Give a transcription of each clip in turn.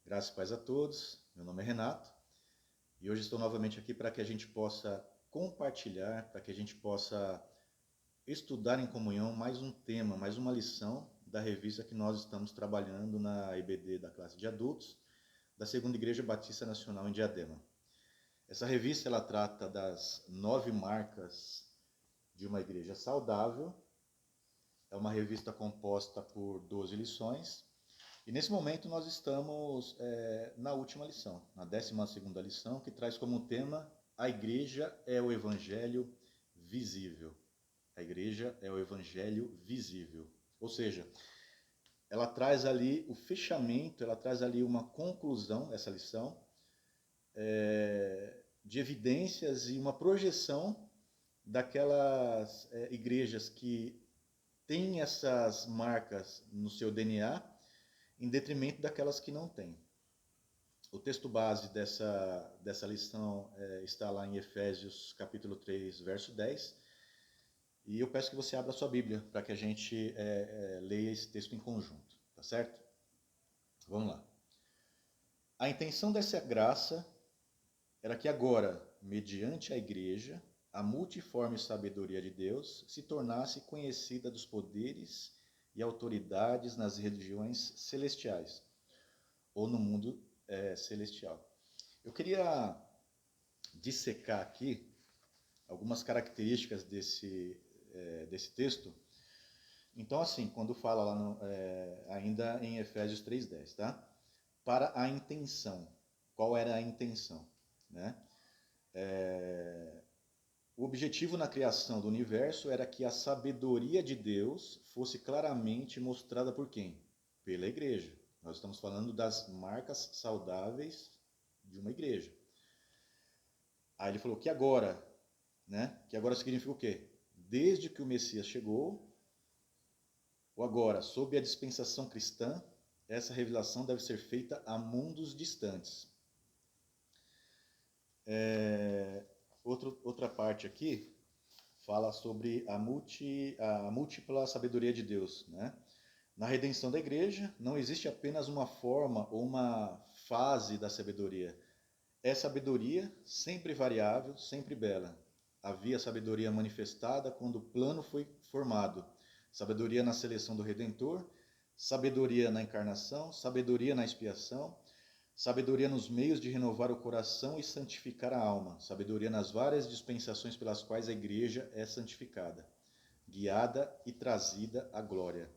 Graças e paz a todos. Meu nome é Renato e hoje estou novamente aqui para que a gente possa compartilhar, para que a gente possa estudar em comunhão mais um tema, mais uma lição da revista que nós estamos trabalhando na IBD da classe de adultos da Segunda Igreja Batista Nacional em Diadema. Essa revista ela trata das 9 marcas de uma igreja saudável. É uma revista composta por 12 lições. E nesse momento nós estamos na última lição, na 12ª lição, que traz como tema a igreja é o evangelho visível. A igreja é o evangelho visível. Ou seja, ela traz ali o fechamento, ela traz ali uma conclusão, essa lição, de evidências e uma projeção daquelas igrejas que têm essas marcas no seu DNA, em detrimento daquelas que não têm. O texto base dessa lição está lá em Efésios capítulo 3, verso 10. E eu peço que você abra a sua Bíblia para que a gente leia esse texto em conjunto, tá certo? Vamos lá. A intenção dessa graça era que agora, mediante a igreja, a multiforme sabedoria de Deus se tornasse conhecida dos poderes e autoridades nas religiões celestiais, ou no mundo celestial. Eu queria dissecar aqui algumas características desse texto. Então, assim, quando fala lá ainda em Efésios 3:10, tá? Para a intenção. Qual era a intenção? Né? O objetivo na criação do universo era que a sabedoria de Deus fosse claramente mostrada por quem? Pela igreja. Nós estamos falando das marcas saudáveis de uma igreja. Aí ele falou que agora, né? Que agora significa o quê? Desde que o Messias chegou, ou agora, sob a dispensação cristã, essa revelação deve ser feita a mundos distantes. Outra parte aqui fala sobre a múltipla sabedoria de Deus, né? Na redenção da igreja, não existe apenas uma forma ou uma fase da sabedoria. É sabedoria sempre variável, sempre bela. Havia sabedoria manifestada quando o plano foi formado. Sabedoria na seleção do Redentor, sabedoria na encarnação, sabedoria na expiação, sabedoria nos meios de renovar o coração e santificar a alma, sabedoria nas várias dispensações pelas quais a igreja é santificada, guiada e trazida à glória.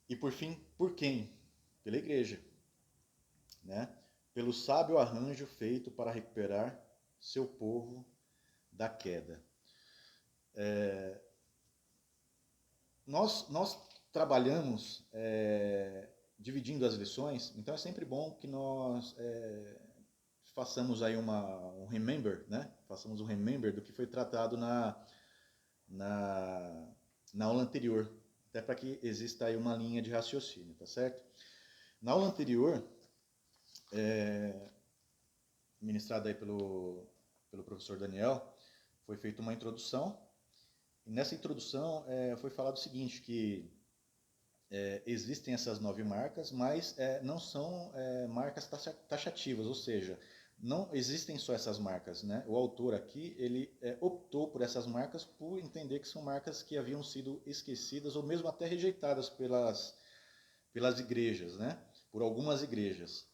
E por fim, por quem? Pela igreja, né? Pelo sábio arranjo feito para recuperar seu povo da queda. Nós trabalhamos dividindo as lições, então é sempre bom que nós façamos aí um remember, né? Façamos um remember do que foi tratado na aula anterior, até para que exista aí uma linha de raciocínio, tá certo? Na aula anterior, ministrada aí pelo professor Daniel, foi feita uma introdução. E nessa introdução foi falado o seguinte, que existem essas 9 marcas, mas não são marcas taxativas, ou seja, não existem só essas marcas, né? O autor aqui, ele optou por essas marcas por entender que são marcas que haviam sido esquecidas ou mesmo até rejeitadas pelas igrejas, né? Por algumas igrejas.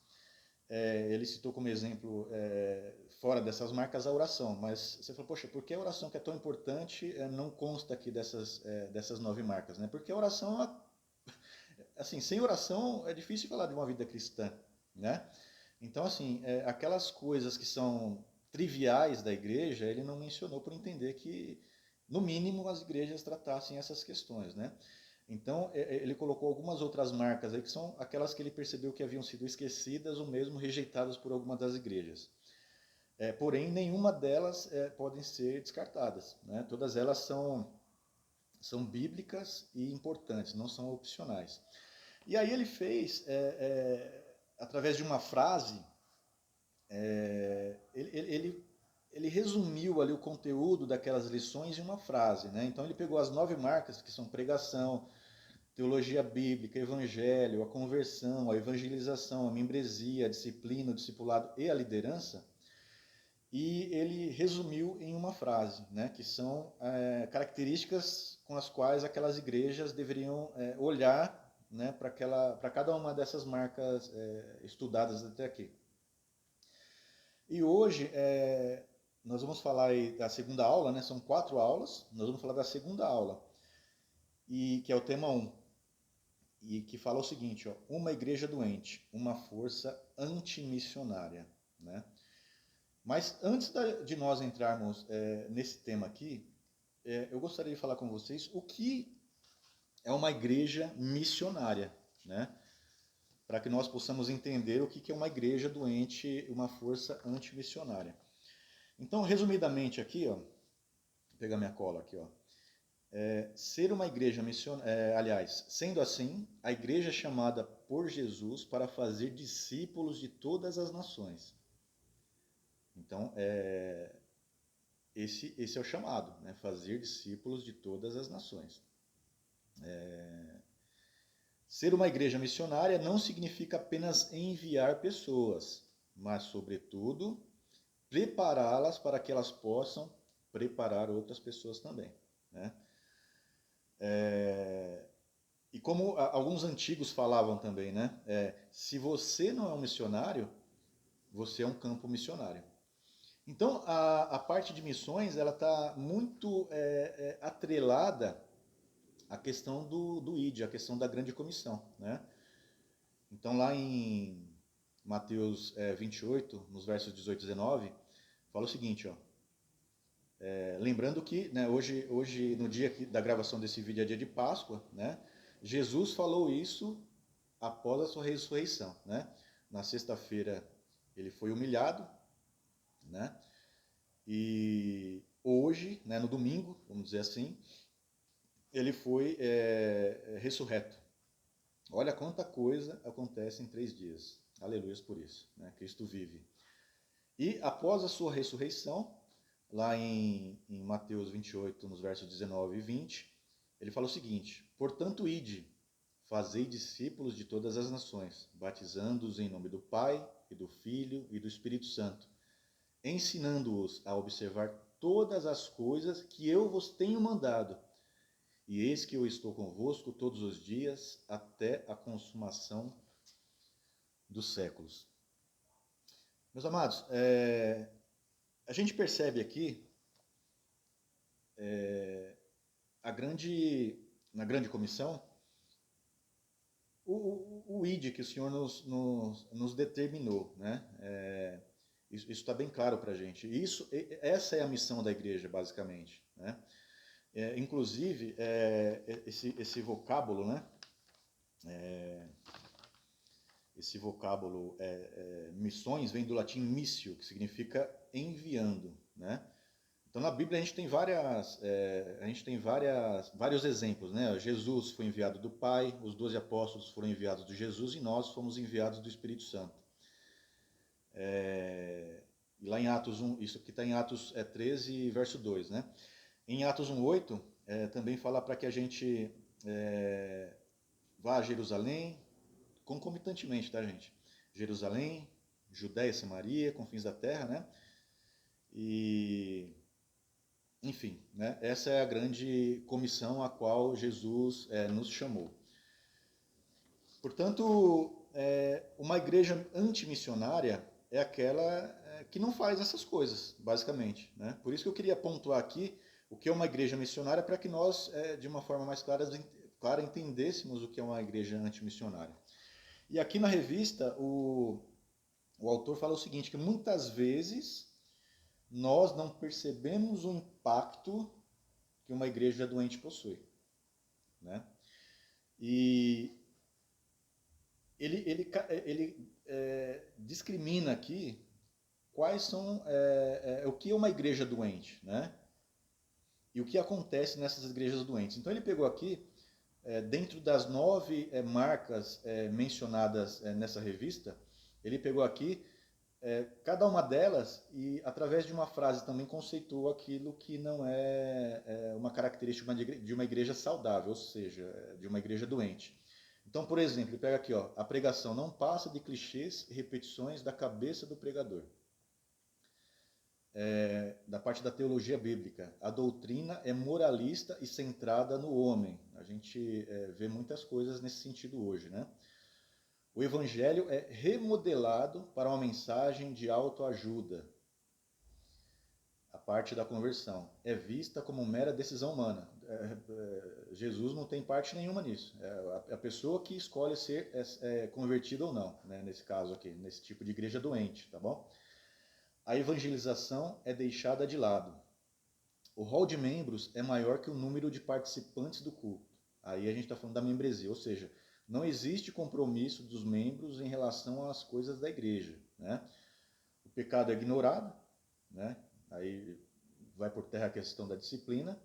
Ele citou como exemplo, fora dessas marcas, a oração. Mas você falou, poxa, por que a oração que é tão importante não consta aqui dessas 9 marcas? Né? Porque a oração, assim, sem oração é difícil falar de uma vida cristã. Né? Então, assim, aquelas coisas que são triviais da igreja, ele não mencionou por entender que, no mínimo, as igrejas tratassem essas questões, né? Então, ele colocou algumas outras marcas aí, que são aquelas que ele percebeu que haviam sido esquecidas ou mesmo rejeitadas por alguma das igrejas. Porém, nenhuma delas podem ser descartadas, né? Todas elas são bíblicas e importantes, não são opcionais. E aí ele fez, através de uma frase, ele resumiu ali o conteúdo daquelas lições em uma frase, né? Então ele pegou as 9 marcas, que são pregação, teologia bíblica, evangelho, a conversão, a evangelização, a membresia, a disciplina, o discipulado e a liderança. E ele resumiu em uma frase, né, que são características com as quais aquelas igrejas deveriam olhar, né, para cada uma dessas marcas estudadas até aqui. E hoje nós vamos falar aí da segunda aula, né, são 4 aulas, nós vamos falar da segunda aula, e que é o tema 1, e que fala o seguinte, ó, uma igreja doente, uma força antimissionária, né? Mas antes de nós entrarmos nesse tema aqui, eu gostaria de falar com vocês o que é uma igreja missionária, né? Para que nós possamos entender o que é uma igreja doente, uma força antimissionária. Então, resumidamente aqui, ó, vou pegar minha cola aqui, ó. Ser uma igreja missionária, aliás, sendo assim, a igreja é chamada por Jesus para fazer discípulos de todas as nações. Então, esse é o chamado, né? Fazer discípulos de todas as nações. Ser uma igreja missionária não significa apenas enviar pessoas, mas, sobretudo, prepará-las para que elas possam preparar outras pessoas também, né? E como alguns antigos falavam também, né? Se você não é um missionário, você é um campo missionário. Então, a parte de missões ela está muito atrelada à questão do ID, à questão da grande comissão, né? Então, lá em Mateus 28, nos versos 18 e 19, fala o seguinte, ó, lembrando que, né, hoje, no dia da gravação desse vídeo, é dia de Páscoa, né? Jesus falou isso após a sua ressurreição, né? Na sexta-feira ele foi humilhado, né? E hoje, né, no domingo, vamos dizer assim, ele foi ressurreto. Olha quanta coisa acontece em 3 dias. Aleluia por isso, né? Cristo vive. E após a sua ressurreição, lá em Mateus 28, nos versos 19 e 20, ele fala o seguinte: portanto, ide, fazei discípulos de todas as nações, batizando-os em nome do Pai, e do Filho e do Espírito Santo, ensinando-os a observar todas as coisas que eu vos tenho mandado. E eis que eu estou convosco todos os dias, até a consumação dos séculos. Meus amados, a gente percebe aqui na grande comissão o ID que o Senhor nos determinou, né? Isso está bem claro para a gente. Essa é a missão da igreja, basicamente, né? Inclusive, esse vocábulo, né? Esse vocábulo missões vem do latim missio, que significa enviando, né? Então na Bíblia a gente tem vários exemplos, né? Jesus foi enviado do Pai, os 12 apóstolos foram enviados de Jesus e nós fomos enviados do Espírito Santo. E lá em Atos 1, isso aqui está em Atos 13, verso 2, né? Em Atos 1:8 também fala para que a gente vá a Jerusalém, concomitantemente, tá, gente? Jerusalém, Judéia e Samaria, confins da terra, né? E, enfim, né? Essa é a grande comissão a qual Jesus nos chamou. Portanto, uma igreja antimissionária é aquela que não faz essas coisas, basicamente, né? Por isso que eu queria pontuar aqui o que é uma igreja missionária, para que nós, de uma forma mais clara, entendêssemos o que é uma igreja antimissionária. E aqui na revista, o autor fala o seguinte, que muitas vezes nós não percebemos o impacto que uma igreja doente possui, né? E ele discrimina aqui quais são o que é uma igreja doente, né? E o que acontece nessas igrejas doentes. Então ele pegou aqui, dentro das 9 marcas mencionadas nessa revista, ele pegou aqui cada uma delas, e através de uma frase também conceitua aquilo que não é uma característica de uma igreja saudável, ou seja, de uma igreja doente. Então, por exemplo, ele pega aqui, ó, a pregação não passa de clichês e repetições da cabeça do pregador. Da parte da teologia bíblica, a doutrina é moralista e centrada no homem. A gente vê muitas coisas nesse sentido hoje, né? O evangelho é remodelado para uma mensagem de autoajuda. A parte da conversão é vista como mera decisão humana. Jesus não tem parte nenhuma nisso. É a pessoa que escolhe ser convertida ou não, né? Nesse caso aqui, nesse tipo de igreja doente, tá bom? A evangelização é deixada de lado. O rol de membros é maior que o número de participantes do culto. Aí a gente está falando da membresia, ou seja, não existe compromisso dos membros em relação às coisas da igreja, né? O pecado é ignorado, né? Aí vai por terra a questão da disciplina.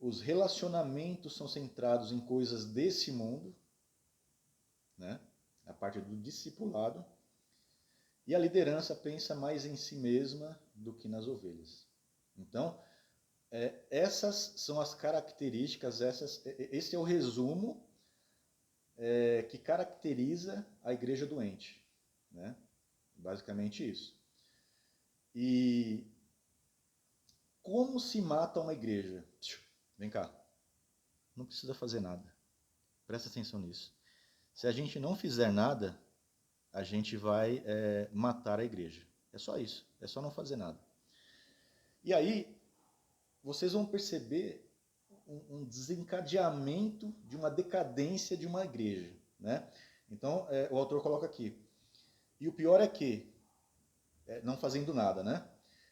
Os relacionamentos são centrados em coisas desse mundo, né? A parte do discipulado. E a liderança pensa mais em si mesma do que nas ovelhas. Então, essas são as características, esse é o resumo que caracteriza a igreja doente, né? Basicamente isso. E como se mata uma igreja? Vem cá, não precisa fazer nada. Presta atenção nisso. Se a gente não fizer nada, a gente vai matar a igreja. É só isso, é só não fazer nada. E aí, vocês vão perceber um desencadeamento de uma decadência de uma igreja, né? Então, o autor coloca aqui. E o pior é que, não fazendo nada, né?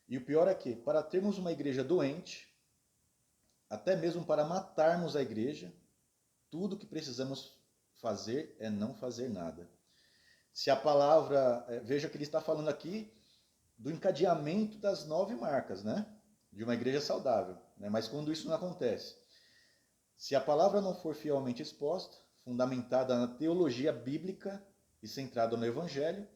E o pior é que, para termos uma igreja doente, até mesmo para matarmos a igreja, tudo que precisamos fazer é não fazer nada. Se a palavra, veja que ele está falando aqui do encadeamento das 9 marcas, né? De uma igreja saudável, né? Mas quando isso não acontece, se a palavra não for fielmente exposta, fundamentada na teologia bíblica e centrada no evangelho,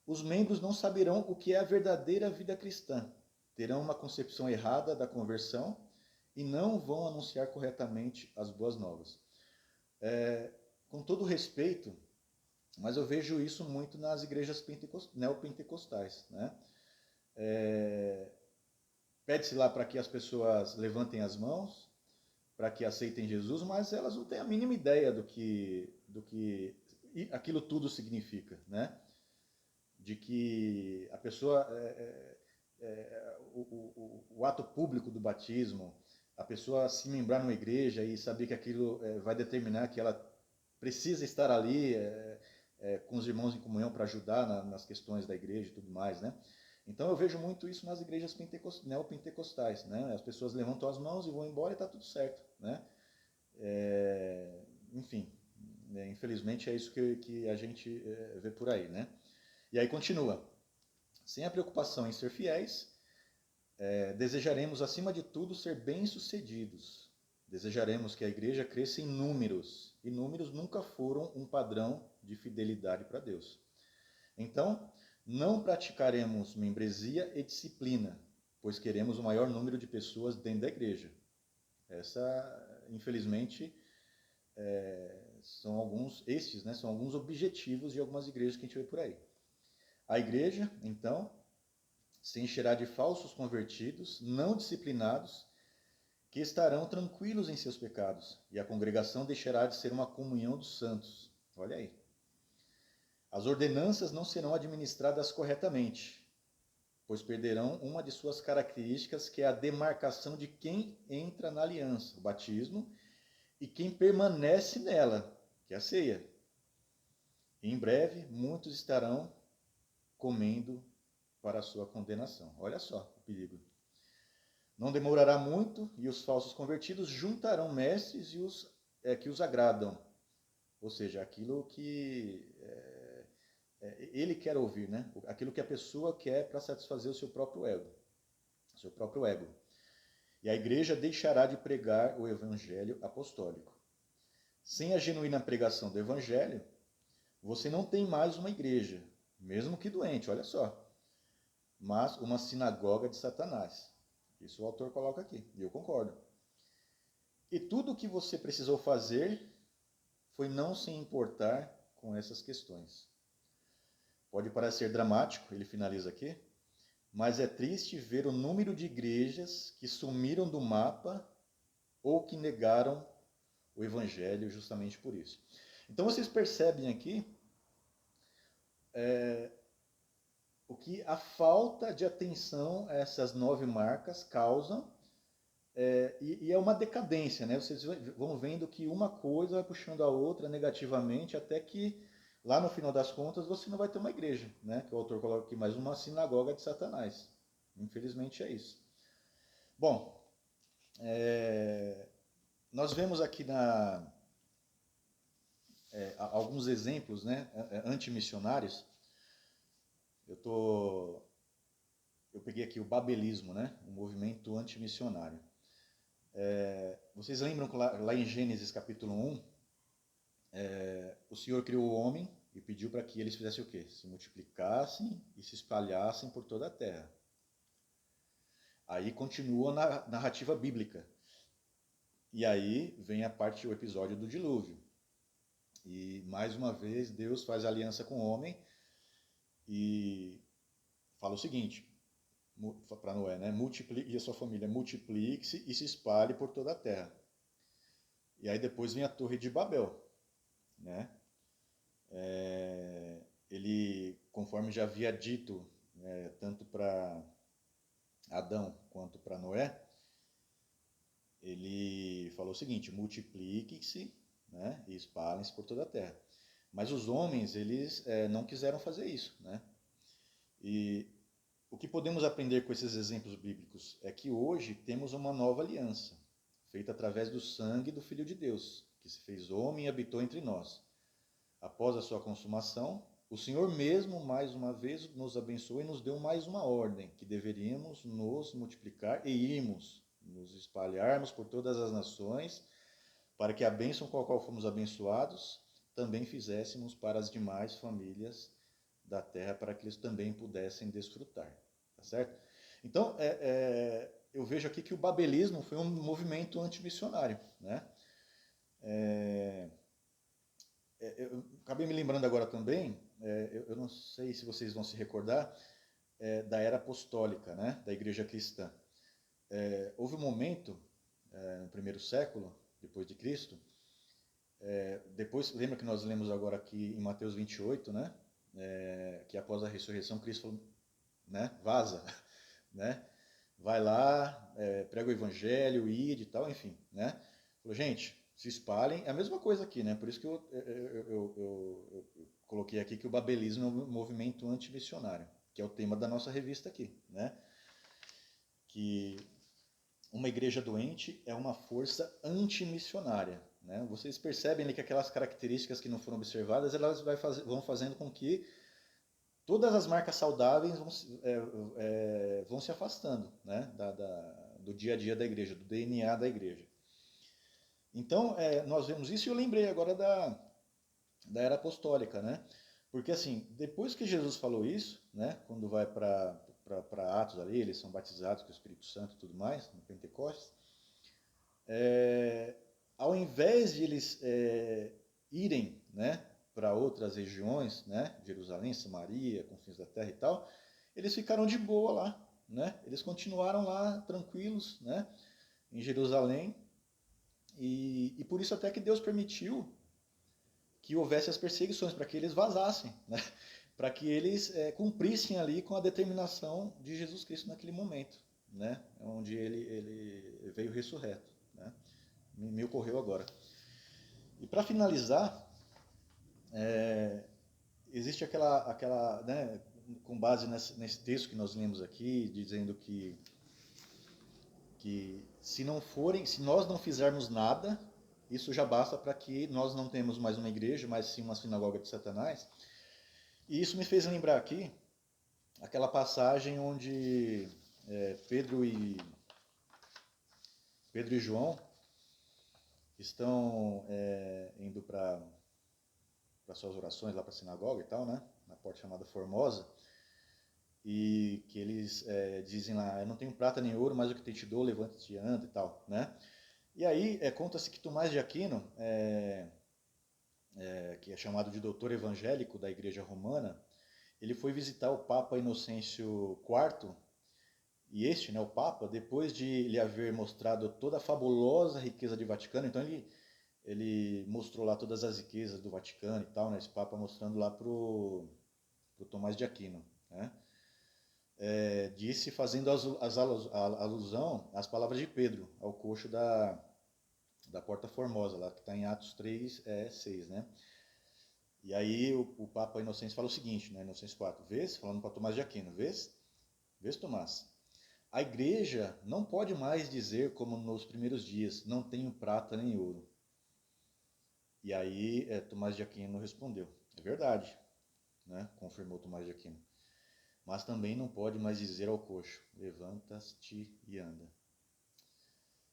os membros não saberão o que é a verdadeira vida cristã, terão uma concepção errada da conversão e não vão anunciar corretamente as boas novas. Com todo respeito, mas eu vejo isso muito nas igrejas neopentecostais, né? Pede-se lá para que as pessoas levantem as mãos, para que aceitem Jesus, mas elas não têm a mínima ideia do que aquilo tudo significa, né? De que a pessoa, o ato público do batismo, a pessoa se membrar numa igreja e saber que aquilo vai determinar que ela precisa estar ali com os irmãos em comunhão para ajudar nas questões da igreja e tudo mais, né? Então eu vejo muito isso nas igrejas neopentecostais, né? As pessoas levantam as mãos e vão embora e está tudo certo, né? Enfim, infelizmente é isso que a gente vê por aí, né? E aí continua. Sem a preocupação em ser fiéis, desejaremos acima de tudo ser bem-sucedidos. Desejaremos que a igreja cresça em números, e números nunca foram um padrão de fidelidade para Deus. Então, não praticaremos membresia e disciplina, pois queremos o maior número de pessoas dentro da igreja. Essa, infelizmente, são alguns objetivos de algumas igrejas que a gente vê por aí. A igreja, então, se encherá de falsos convertidos, não disciplinados, que estarão tranquilos em seus pecados, e a congregação deixará de ser uma comunhão dos santos. Olha aí. As ordenanças não serão administradas corretamente, pois perderão uma de suas características, que é a demarcação de quem entra na aliança, o batismo, e quem permanece nela, que é a ceia. E em breve, muitos estarão comendo para a sua condenação. Olha só o perigo. Não demorará muito e os falsos convertidos juntarão mestres que os agradam. Ou seja, aquilo que ele quer ouvir, né? Aquilo que a pessoa quer para satisfazer o seu próprio ego. Seu próprio ego. E a igreja deixará de pregar o evangelho apostólico. Sem a genuína pregação do evangelho, você não tem mais uma igreja, mesmo que doente, olha só. Mas uma sinagoga de Satanás. Isso o autor coloca aqui, e eu concordo. E tudo o que você precisou fazer foi não se importar com essas questões. Pode parecer dramático, ele finaliza aqui, mas é triste ver o número de igrejas que sumiram do mapa ou que negaram o evangelho justamente por isso. Então vocês percebem aqui o que a falta de atenção a essas 9 marcas causam, e é uma decadência, né? Vocês vão vendo que uma coisa vai puxando a outra negativamente, até que lá no final das contas você não vai ter uma igreja, né? Que o autor coloca aqui, mais uma sinagoga de Satanás. Infelizmente é isso. Bom, nós vemos aqui alguns exemplos, né, antimissionários. Eu peguei aqui o babelismo, né, o movimento antimissionário. Vocês lembram que lá em Gênesis capítulo 1, o Senhor criou o homem e pediu para que eles fizessem o quê? Se multiplicassem e se espalhassem por toda a terra. Aí continua na narrativa bíblica. E aí vem o episódio do dilúvio. E mais uma vez Deus faz aliança com o homem e fala o seguinte para Noé, né? E a sua família, multiplique-se e se espalhe por toda a terra. E aí depois vem a Torre de Babel, né? Ele, conforme já havia dito, tanto para Adão quanto para Noé, ele falou o seguinte: multiplique-se, né, e espalhem-se por toda a terra. Mas os homens, eles não quiseram fazer isso, né? E o que podemos aprender com esses exemplos bíblicos é que hoje temos uma nova aliança, feita através do sangue do Filho de Deus, que se fez homem e habitou entre nós. Após a sua consumação, o Senhor mesmo, mais uma vez, nos abençoou e nos deu mais uma ordem, que deveríamos nos multiplicar e irmos, nos espalharmos por todas as nações, para que a bênção com a qual fomos abençoados, também fizéssemos para as demais famílias da terra, para que eles também pudessem desfrutar. Tá certo? Então, eu vejo aqui que o babelismo foi um movimento antimissionário, né? Eu acabei me lembrando agora também, eu não sei se vocês vão se recordar, da era apostólica, né, da igreja cristã. Houve um momento, no primeiro século, depois de Cristo, depois, lembra que nós lemos agora aqui em Mateus 28, né, que após a ressurreição Cristo falou, né, vaza, né, vai lá, prega o evangelho, ide e tal, enfim, né, falou, gente, se espalhem, é a mesma coisa aqui, né? Por isso que eu coloquei aqui que o babelismo é um movimento antimissionário, que é o tema da nossa revista aqui, né? Que uma igreja doente é uma força antimissionária, né? Vocês percebem ali que aquelas características que não foram observadas, elas vão fazendo com que todas as marcas saudáveis vão se afastando, né? Do dia a dia da igreja, do DNA da igreja. Então, nós vemos isso e eu lembrei agora da era apostólica, né? Porque assim, depois que Jesus falou isso, né, quando vai para Atos ali, eles são batizados com o Espírito Santo e tudo mais, no Pentecostes, ao invés de eles irem, né, para outras regiões, né, Jerusalém, Samaria, confins da terra e tal, eles ficaram de boa lá, né? Eles continuaram lá tranquilos, né, em Jerusalém. E por isso até que Deus permitiu que houvesse as perseguições, para que eles vazassem, né? Para que eles cumprissem ali com a determinação de Jesus Cristo naquele momento, né? Onde ele veio ressurreto, né? Me ocorreu agora. E para finalizar, existe aquela né, com base nesse texto que nós lemos aqui, dizendo que se nós não fizermos nada, isso já basta para que nós não tenhamos mais uma igreja, mas sim uma sinagoga de Satanás. E isso me fez lembrar aqui aquela passagem onde Pedro e João estão indo para suas orações lá para a sinagoga e tal, né? Na porta chamada Formosa. E que eles dizem lá, eu não tenho prata nem ouro, mas o que te dou, levanta-te e anda e tal, né? E aí conta-se que Tomás de Aquino, que é chamado de doutor evangélico da Igreja Romana, ele foi visitar o Papa Inocêncio IV, e este, né, o Papa, depois de lhe haver mostrado toda a fabulosa riqueza do Vaticano, então ele mostrou lá todas as riquezas do Vaticano e tal, né, esse Papa mostrando lá pro Tomás de Aquino, né? Disse, fazendo alusão às palavras de Pedro, ao coxo da Porta Formosa, lá que está em Atos 3, 6, né? E aí o Papa Inocêncio fala o seguinte, né, Inocêncio IV, vês, falando para Tomás de Aquino, vês, Tomás, a igreja não pode mais dizer como nos primeiros dias, não tenho prata nem ouro. E aí Tomás de Aquino respondeu, é verdade, né, confirmou Tomás de Aquino, mas também não pode mais dizer ao coxo, levanta-te e anda.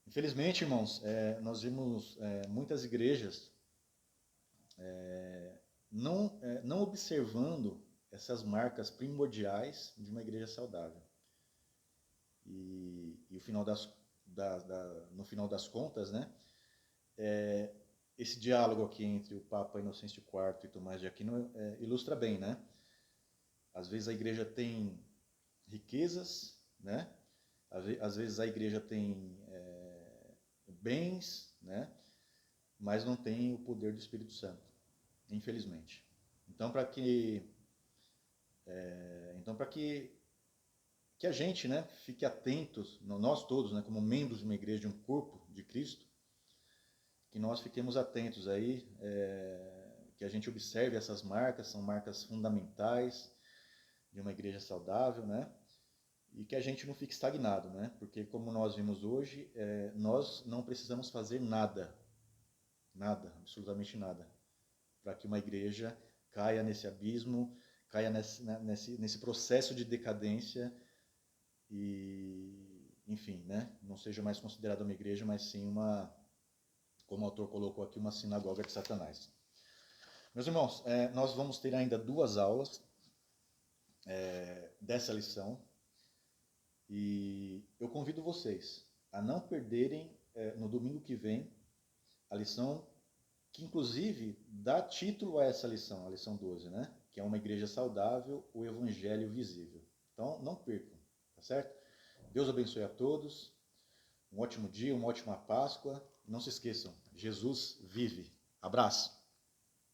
Infelizmente, irmãos, nós vimos muitas igrejas não observando essas marcas primordiais de uma igreja saudável. E o final no final das contas, né, esse diálogo aqui entre o Papa Inocêncio IV e Tomás de Aquino ilustra bem, né? Às vezes a igreja tem riquezas, né? Às vezes a igreja tem bens, né? Mas não tem o poder do Espírito Santo, infelizmente. Então, para que a gente, né, fique atentos, nós todos, né, como membros de uma igreja, de um corpo de Cristo, que nós fiquemos atentos aí, que a gente observe essas marcas, são marcas fundamentais de uma igreja saudável, né? E que a gente não fique estagnado, né? Porque como nós vimos hoje, nós não precisamos fazer nada, absolutamente nada, para que uma igreja caia nesse abismo, caia nesse processo de decadência e, enfim, né? Não seja mais considerada uma igreja, mas sim como o autor colocou aqui, uma sinagoga de Satanás. Meus irmãos, nós vamos ter ainda 2 aulas dessa lição e eu convido vocês a não perderem no domingo que vem a lição que inclusive dá título a essa lição, a lição 12, né? Que é uma igreja saudável, o evangelho visível. Então não percam, tá certo? Deus abençoe a todos, um ótimo dia, uma ótima Páscoa. Não se esqueçam, Jesus vive. Abraço!